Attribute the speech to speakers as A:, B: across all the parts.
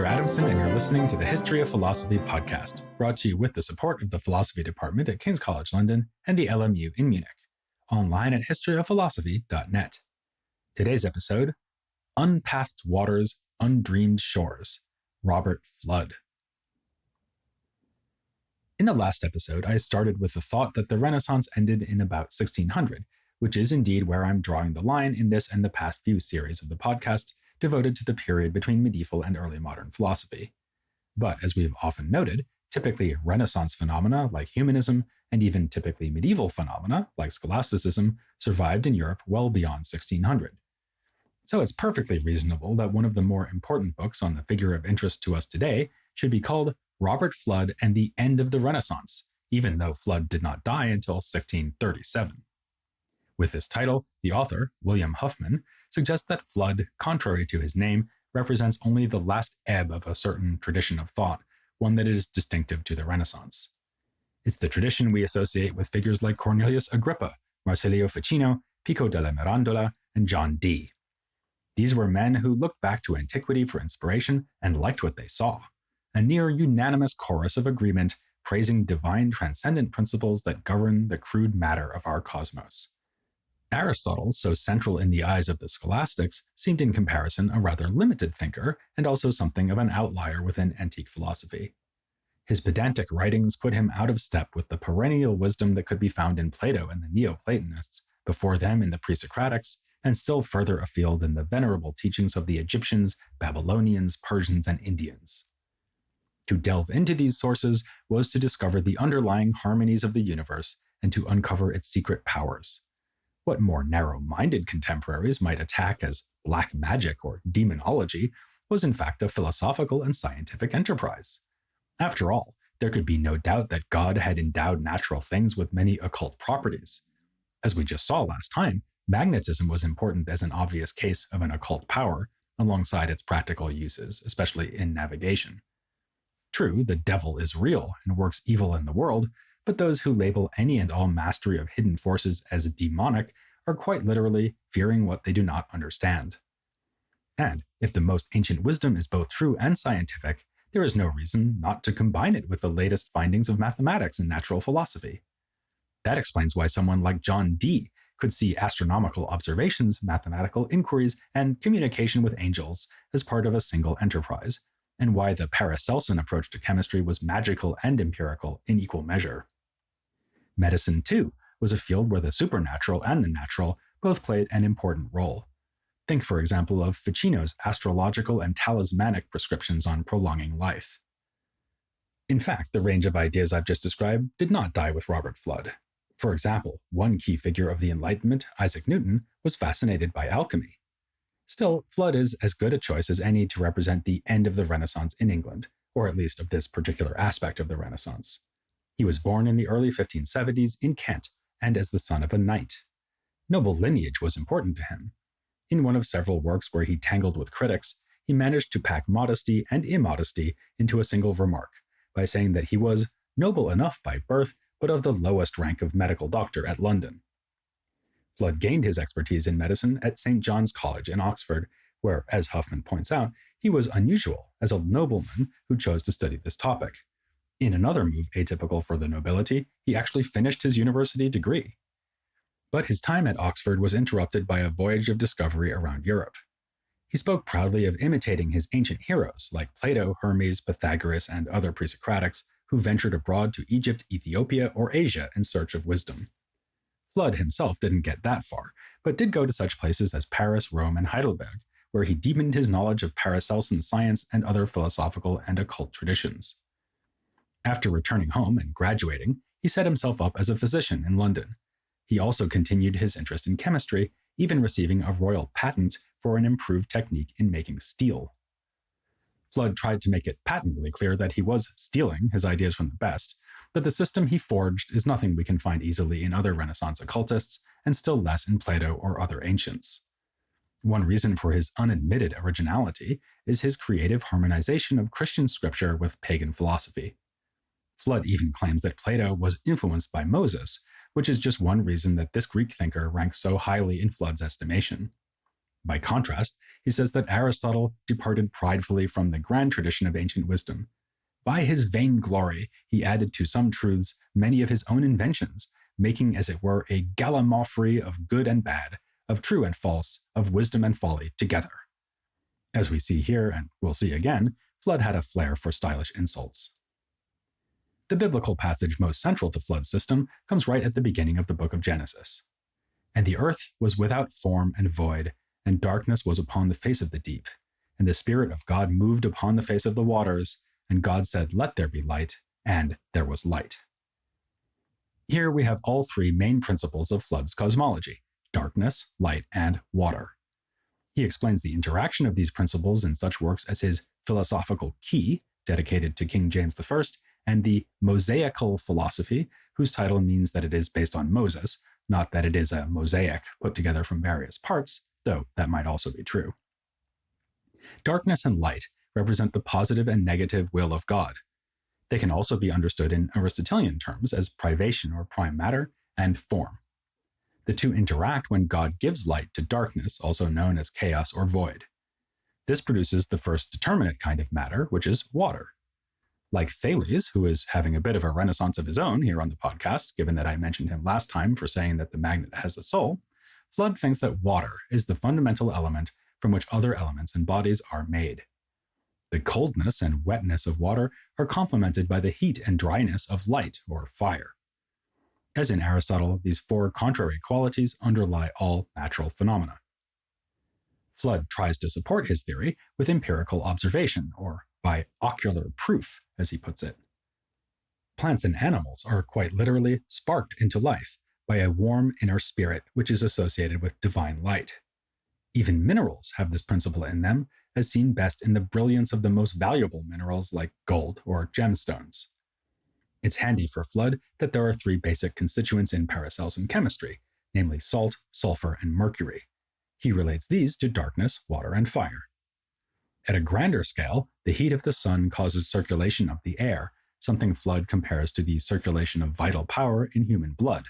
A: Peter Adamson, and you're listening to the History of Philosophy podcast, brought to you with the support of the Philosophy Department at King's College London and the LMU in Munich, online at historyofphilosophy.net. Today's episode, Unpathed Waters, Undreamed Shores, Robert Fludd. In the last episode, I started with the thought that the Renaissance ended in about 1600, which is indeed where I'm drawing the line in this and the past few series of the podcast, devoted to the period between medieval and early modern philosophy. But as we have often noted, typically Renaissance phenomena like humanism, and even typically medieval phenomena like scholasticism, survived in Europe well beyond 1600. So it's perfectly reasonable that one of the more important books on the figure of interest to us today should be called Robert Fludd and the End of the Renaissance, even though Fludd did not die until 1637. With this title, the author, William Huffman, suggests that Fludd, contrary to his name, represents only the last ebb of a certain tradition of thought, one that is distinctive to the Renaissance. It's the tradition we associate with figures like Cornelius Agrippa, Marsilio Ficino, Pico della Mirandola, and John Dee. These were men who looked back to antiquity for inspiration and liked what they saw, a near unanimous chorus of agreement praising divine transcendent principles that govern the crude matter of our cosmos. Aristotle, so central in the eyes of the scholastics, seemed in comparison a rather limited thinker and also something of an outlier within antique philosophy. His pedantic writings put him out of step with the perennial wisdom that could be found in Plato and the Neoplatonists, before them in the Pre-Socratics, and still further afield in the venerable teachings of the Egyptians, Babylonians, Persians, and Indians. To delve into these sources was to discover the underlying harmonies of the universe and to uncover its secret powers. What more narrow-minded contemporaries might attack as black magic or demonology was in fact a philosophical and scientific enterprise. After all, there could be no doubt that God had endowed natural things with many occult properties. As we just saw last time, magnetism was important as an obvious case of an occult power, alongside its practical uses, especially in navigation. True, the devil is real and works evil in the world, but those who label any and all mastery of hidden forces as demonic are quite literally fearing what they do not understand. And if the most ancient wisdom is both true and scientific, there is no reason not to combine it with the latest findings of mathematics and natural philosophy. That explains why someone like John Dee could see astronomical observations, mathematical inquiries, and communication with angels as part of a single enterprise, and why the Paracelsian approach to chemistry was magical and empirical in equal measure. Medicine, too, was a field where the supernatural and the natural both played an important role. Think, for example, of Ficino's astrological and talismanic prescriptions on prolonging life. In fact, the range of ideas I've just described did not die with Robert Fludd. For example, one key figure of the Enlightenment, Isaac Newton, was fascinated by alchemy. Still, Fludd is as good a choice as any to represent the end of the Renaissance in England, or at least of this particular aspect of the Renaissance. He was born in the early 1570s in Kent, and as the son of a knight. Noble lineage was important to him. In one of several works where he tangled with critics, he managed to pack modesty and immodesty into a single remark, by saying that he was noble enough by birth, but of the lowest rank of medical doctor at London. Fludd gained his expertise in medicine at St. John's College in Oxford, where, as Huffman points out, he was unusual as a nobleman who chose to study this topic. In another move atypical for the nobility, he actually finished his university degree. But his time at Oxford was interrupted by a voyage of discovery around Europe. He spoke proudly of imitating his ancient heroes like Plato, Hermes, Pythagoras, and other pre-Socratics who ventured abroad to Egypt, Ethiopia, or Asia in search of wisdom. Fludd himself didn't get that far, but did go to such places as Paris, Rome, and Heidelberg, where he deepened his knowledge of Paracelsian science and other philosophical and occult traditions. After returning home and graduating, he set himself up as a physician in London. He also continued his interest in chemistry, even receiving a royal patent for an improved technique in making steel. Fludd tried to make it patently clear that he was stealing his ideas from the best, but the system he forged is nothing we can find easily in other Renaissance occultists, and still less in Plato or other ancients. One reason for his unadmitted originality is his creative harmonization of Christian scripture with pagan philosophy. Fludd even claims that Plato was influenced by Moses, which is just one reason that this Greek thinker ranks so highly in Fludd's estimation. By contrast, he says that Aristotle departed pridefully from the grand tradition of ancient wisdom. By his vainglory, he added to some truths many of his own inventions, making, as it were, a gallimaufry of good and bad, of true and false, of wisdom and folly together. As we see here, and we'll see again, Fludd had a flair for stylish insults. The biblical passage most central to Fludd's system comes right at the beginning of the book of Genesis. And the earth was without form and void, and darkness was upon the face of the deep. And the Spirit of God moved upon the face of the waters, and God said, "Let there be light," and there was light. Here we have all three main principles of Fludd's cosmology: darkness, light, and water. He explains the interaction of these principles in such works as his Philosophical Key, dedicated to King James I, and the Mosaical Philosophy, whose title means that it is based on Moses, not that it is a mosaic put together from various parts, though that might also be true. Darkness and light represent the positive and negative will of God. They can also be understood in Aristotelian terms as privation or prime matter and form. The two interact when God gives light to darkness, also known as chaos or void. This produces the first determinate kind of matter, which is water. Like Thales, who is having a bit of a renaissance of his own here on the podcast, given that I mentioned him last time for saying that the magnet has a soul, Fludd thinks that water is the fundamental element from which other elements and bodies are made. The coldness and wetness of water are complemented by the heat and dryness of light or fire. As in Aristotle, these four contrary qualities underlie all natural phenomena. Fludd tries to support his theory with empirical observation, or by ocular proof, as he puts it. Plants and animals are quite literally sparked into life by a warm inner spirit which is associated with divine light. Even minerals have this principle in them, as seen best in the brilliance of the most valuable minerals like gold or gemstones. It's handy for Fludd that there are three basic constituents in Paracelsian chemistry, namely salt, sulfur, and mercury. He relates these to darkness, water, and fire. At a grander scale, the heat of the sun causes circulation of the air, something Fludd compares to the circulation of vital power in human blood.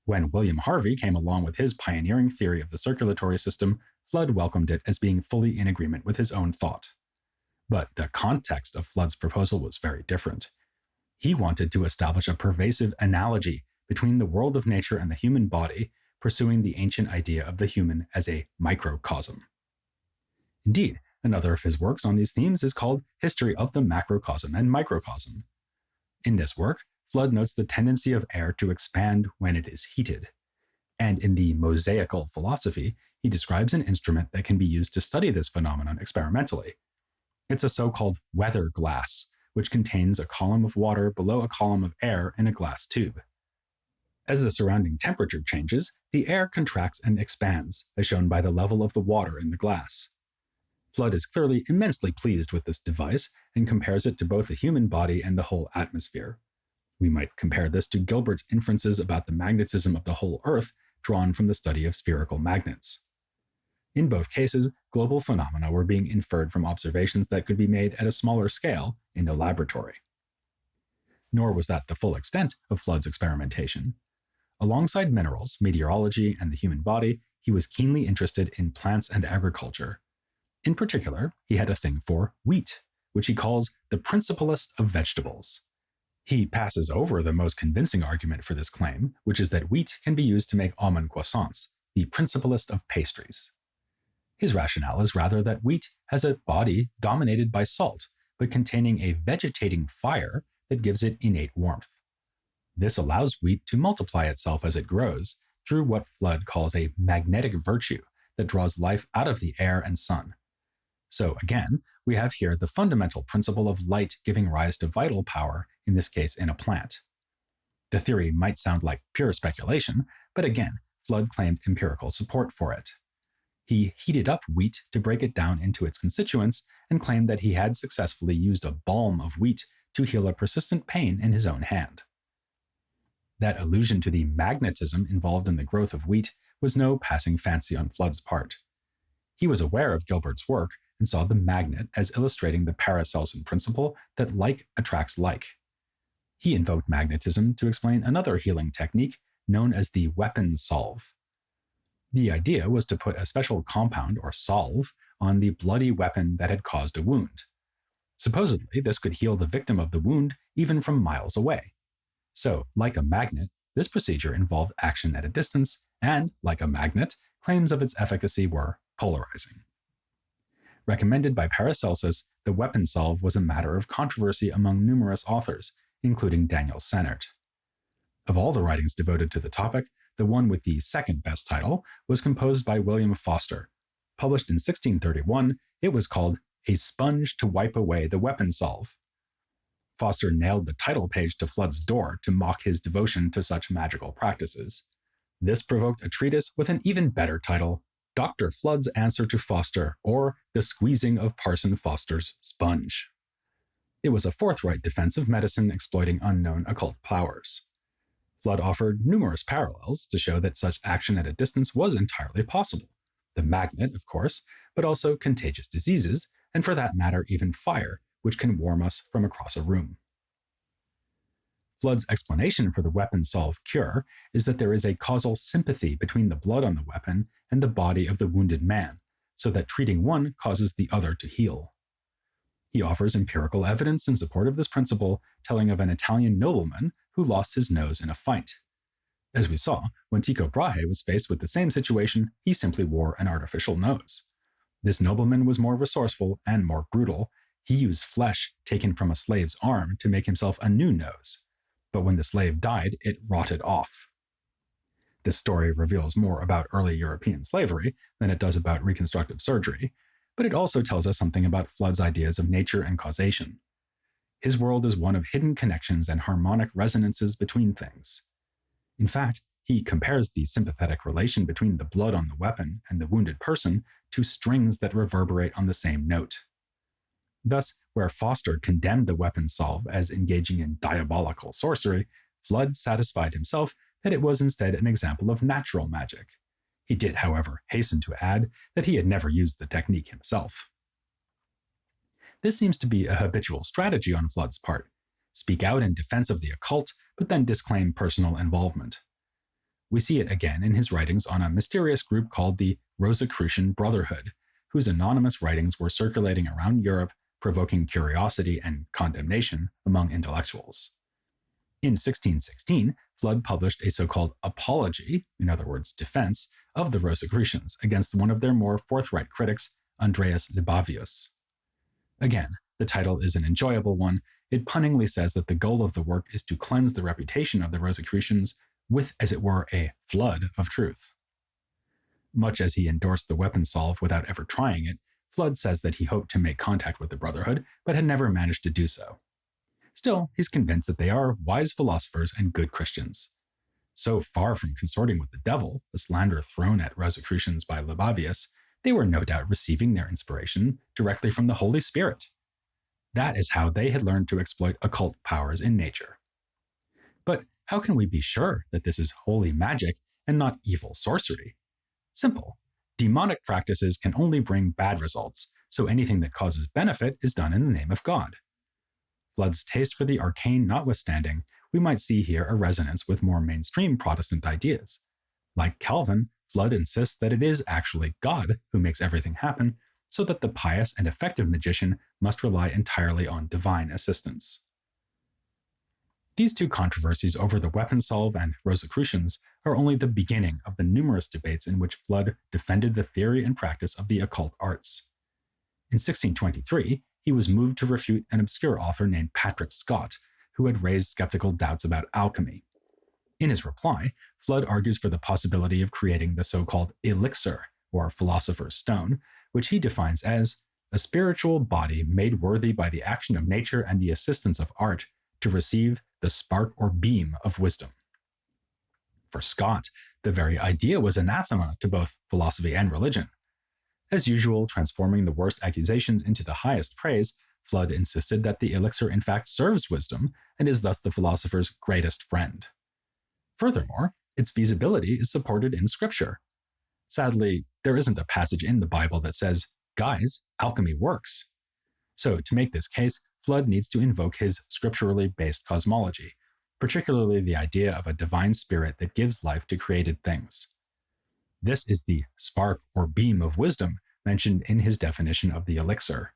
A: When William Harvey came along with his pioneering theory of the circulatory system, Fludd welcomed it as being fully in agreement with his own thought. But the context of Fludd's proposal was very different. He wanted to establish a pervasive analogy between the world of nature and the human body, pursuing the ancient idea of the human as a microcosm. Indeed, another of his works on these themes is called History of the Macrocosm and Microcosm. In this work, Fludd notes the tendency of air to expand when it is heated. And in the Mosaical Philosophy, he describes an instrument that can be used to study this phenomenon experimentally. It's a so-called weather glass, which contains a column of water below a column of air in a glass tube. As the surrounding temperature changes, the air contracts and expands, as shown by the level of the water in the glass. Fludd is clearly immensely pleased with this device and compares it to both the human body and the whole atmosphere. We might compare this to Gilbert's inferences about the magnetism of the whole Earth drawn from the study of spherical magnets. In both cases, global phenomena were being inferred from observations that could be made at a smaller scale in the laboratory. Nor was that the full extent of Fludd's experimentation. Alongside minerals, meteorology, and the human body, he was keenly interested in plants and agriculture. In particular, he had a thing for wheat, which he calls the principalest of vegetables. He passes over the most convincing argument for this claim, which is that wheat can be used to make almond croissants, the principalest of pastries. His rationale is rather that wheat has a body dominated by salt, but containing a vegetating fire that gives it innate warmth. This allows wheat to multiply itself as it grows through what Fludd calls a magnetic virtue that draws life out of the air and sun. So again, we have here the fundamental principle of light giving rise to vital power, in this case in a plant. The theory might sound like pure speculation, but again, Fludd claimed empirical support for it. He heated up wheat to break it down into its constituents and claimed that he had successfully used a balm of wheat to heal a persistent pain in his own hand. That allusion to the magnetism involved in the growth of wheat was no passing fancy on Fludd's part. He was aware of Gilbert's work and saw the magnet as illustrating the Paracelsian principle that like attracts like. He invoked magnetism to explain another healing technique known as the weapon salve. The idea was to put a special compound or salve on the bloody weapon that had caused a wound. Supposedly, this could heal the victim of the wound even from miles away. So, like a magnet, this procedure involved action at a distance, and, like a magnet, claims of its efficacy were polarizing. Recommended by Paracelsus, the weapon salve was a matter of controversy among numerous authors, including Daniel Sennert. Of all the writings devoted to the topic, the one with the second best title was composed by William Foster. Published in 1631, it was called A Sponge to Wipe Away the Weapon Salve. Foster nailed the title page to Fludd's door to mock his devotion to such magical practices. This provoked a treatise with an even better title, Dr. Fludd's Answer to Foster, or The Squeezing of Parson Foster's Sponge. It was a forthright defense of medicine exploiting unknown occult powers. Fludd offered numerous parallels to show that such action at a distance was entirely possible. The magnet, of course, but also contagious diseases, and for that matter, even fire, which can warm us from across a room. Fludd's explanation for the weapon salve cure is that there is a causal sympathy between the blood on the weapon and the body of the wounded man, so that treating one causes the other to heal. He offers empirical evidence in support of this principle, telling of an Italian nobleman who lost his nose in a fight. As we saw, when Tycho Brahe was faced with the same situation, he simply wore an artificial nose. This nobleman was more resourceful and more brutal. He used flesh taken from a slave's arm to make himself a new nose. But when the slave died, it rotted off. This story reveals more about early European slavery than it does about reconstructive surgery, but it also tells us something about Fludd's ideas of nature and causation. His world is one of hidden connections and harmonic resonances between things. In fact, he compares the sympathetic relation between the blood on the weapon and the wounded person to strings that reverberate on the same note. Thus, where Foster condemned the weapon salve as engaging in diabolical sorcery, Fludd satisfied himself that it was instead an example of natural magic. He did, however, hasten to add that he had never used the technique himself. This seems to be a habitual strategy on Fludd's part: speak out in defense of the occult, but then disclaim personal involvement. We see it again in his writings on a mysterious group called the Rosicrucian Brotherhood, whose anonymous writings were circulating around Europe, provoking curiosity and condemnation among intellectuals. In 1616, Fludd published a so-called apology, in other words, defense, of the Rosicrucians against one of their more forthright critics, Andreas Libavius. Again, the title is an enjoyable one. It punningly says that the goal of the work is to cleanse the reputation of the Rosicrucians with, as it were, a flood of truth. Much as he endorsed the weapon salve without ever trying it, Fludd says that he hoped to make contact with the Brotherhood, but had never managed to do so. Still, he's convinced that they are wise philosophers and good Christians. So far from consorting with the devil, the slander thrown at Rosicrucians by Libavius, they were no doubt receiving their inspiration directly from the Holy Spirit. That is how they had learned to exploit occult powers in nature. But how can we be sure that this is holy magic and not evil sorcery? Simple. Demonic practices can only bring bad results, so anything that causes benefit is done in the name of God. Fludd's taste for the arcane notwithstanding, we might see here a resonance with more mainstream Protestant ideas. Like Calvin, Fludd insists that it is actually God who makes everything happen, so that the pious and effective magician must rely entirely on divine assistance. These two controversies over the weapon salve and Rosicrucians are only the beginning of the numerous debates in which Fludd defended the theory and practice of the occult arts. In 1623, he was moved to refute an obscure author named Patrick Scott, who had raised skeptical doubts about alchemy. In his reply, Fludd argues for the possibility of creating the so-called elixir, or philosopher's stone, which he defines as a spiritual body made worthy by the action of nature and the assistance of art to receive the spark or beam of wisdom. For Scott, the very idea was anathema to both philosophy and religion. As usual, transforming the worst accusations into the highest praise, Fludd insisted that the elixir in fact serves wisdom and is thus the philosopher's greatest friend. Furthermore, its feasibility is supported in Scripture. Sadly, there isn't a passage in the Bible that says, "Guys, alchemy works." So, to make this case, Fludd needs to invoke his scripturally based cosmology, particularly the idea of a divine spirit that gives life to created things. This is the spark or beam of wisdom mentioned in his definition of the elixir.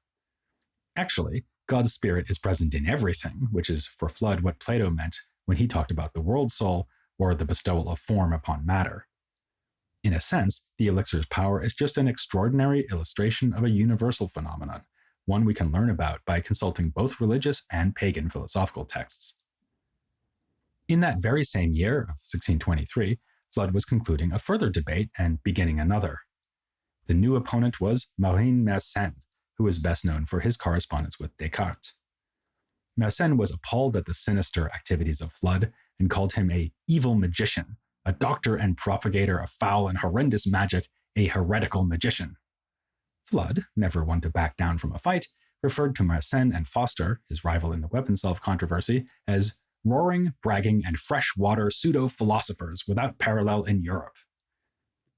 A: Actually, God's spirit is present in everything, which is for Fludd what Plato meant when he talked about the world soul or the bestowal of form upon matter. In a sense, the elixir's power is just an extraordinary illustration of a universal phenomenon, one we can learn about by consulting both religious and pagan philosophical texts. In that very same year of 1623, Fludd was concluding a further debate and beginning another. The new opponent was Marin Mersenne, who is best known for his correspondence with Descartes. Mersenne was appalled at the sinister activities of Fludd and called him a evil magician, a doctor and propagator of foul and horrendous magic, a heretical magician. Fludd, never one to back down from a fight, referred to Mersenne and Foster, his rival in the weapon salve controversy, as roaring, bragging, and freshwater pseudo-philosophers without parallel in Europe.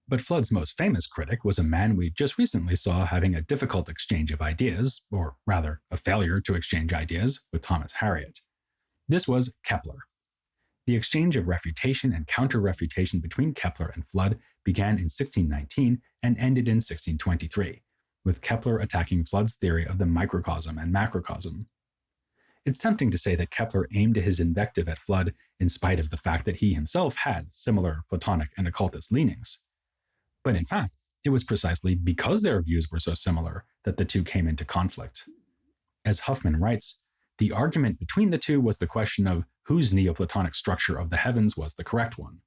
A: But Fludd's most famous critic was a man we just recently saw having a difficult exchange of ideas, or rather, a failure to exchange ideas, with Thomas Harriot. This was Kepler. The exchange of refutation and counter-refutation between Kepler and Fludd began in 1619 and ended in 1623, with Kepler attacking Fludd's theory of the microcosm and macrocosm. It's tempting to say that Kepler aimed his invective at Fludd in spite of the fact that he himself had similar Platonic and occultist leanings. But in fact, it was precisely because their views were so similar that the two came into conflict. As Huffman writes, the argument between the two was the question of whose Neoplatonic structure of the heavens was the correct one.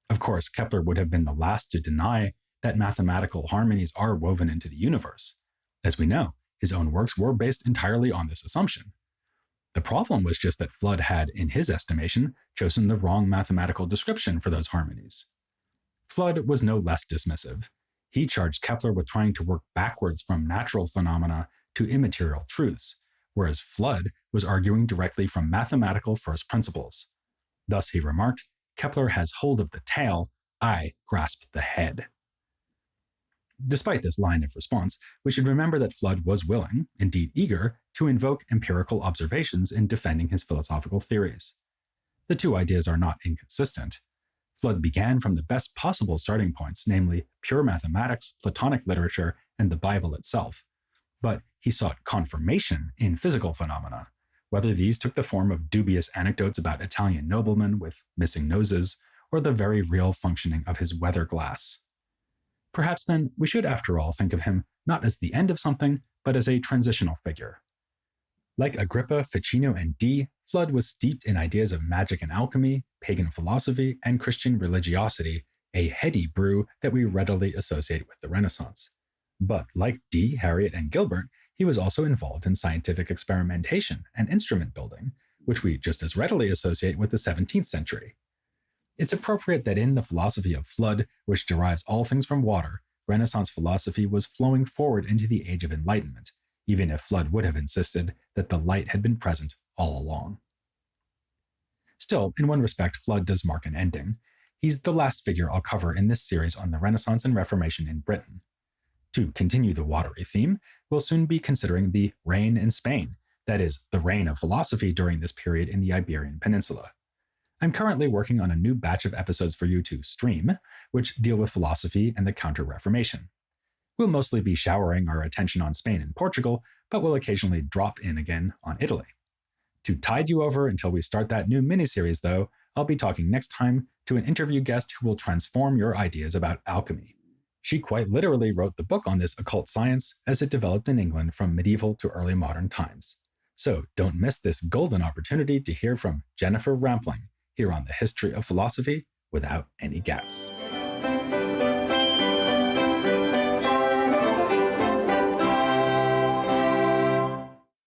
A: Of course, Kepler would have been the last to deny that mathematical harmonies are woven into the universe. As we know, his own works were based entirely on this assumption. The problem was just that Fludd had, in his estimation, chosen the wrong mathematical description for those harmonies. Fludd was no less dismissive. He charged Kepler with trying to work backwards from natural phenomena to immaterial truths, whereas Fludd was arguing directly from mathematical first principles. Thus, he remarked, Kepler has hold of the tail, I grasp the head. Despite this line of response, we should remember that Fludd was willing, indeed eager, to invoke empirical observations in defending his philosophical theories. The two ideas are not inconsistent. Fludd began from the best possible starting points, namely pure mathematics, Platonic literature, and the Bible itself. But he sought confirmation in physical phenomena, whether these took the form of dubious anecdotes about Italian noblemen with missing noses, or the very real functioning of his weather glass. Perhaps then we should after all think of him not as the end of something, but as a transitional figure. Like Agrippa, Ficino, and Dee, Fludd was steeped in ideas of magic and alchemy, pagan philosophy, and Christian religiosity, a heady brew that we readily associate with the Renaissance. But like Dee, Harriot, and Gilbert, he was also involved in scientific experimentation and instrument building, which we just as readily associate with the 17th century. It's appropriate that in the philosophy of Fludd, which derives all things from water, Renaissance philosophy was flowing forward into the Age of Enlightenment, even if Fludd would have insisted that the light had been present all along. Still, in one respect, Fludd does mark an ending. He's the last figure I'll cover in this series on the Renaissance and Reformation in Britain. To continue the watery theme, we'll soon be considering the reign in Spain, that is, the reign of philosophy during this period in the Iberian Peninsula. I'm currently working on a new batch of episodes for you to stream, which deal with philosophy and the Counter-Reformation. We'll mostly be showering our attention on Spain and Portugal, but we'll occasionally drop in again on Italy. To tide you over until we start that new miniseries, though, I'll be talking next time to an interview guest who will transform your ideas about alchemy. She quite literally wrote the book on this occult science as it developed in England from medieval to early modern times. So don't miss this golden opportunity to hear from Jennifer Rampling here on the History of Philosophy without any gaps.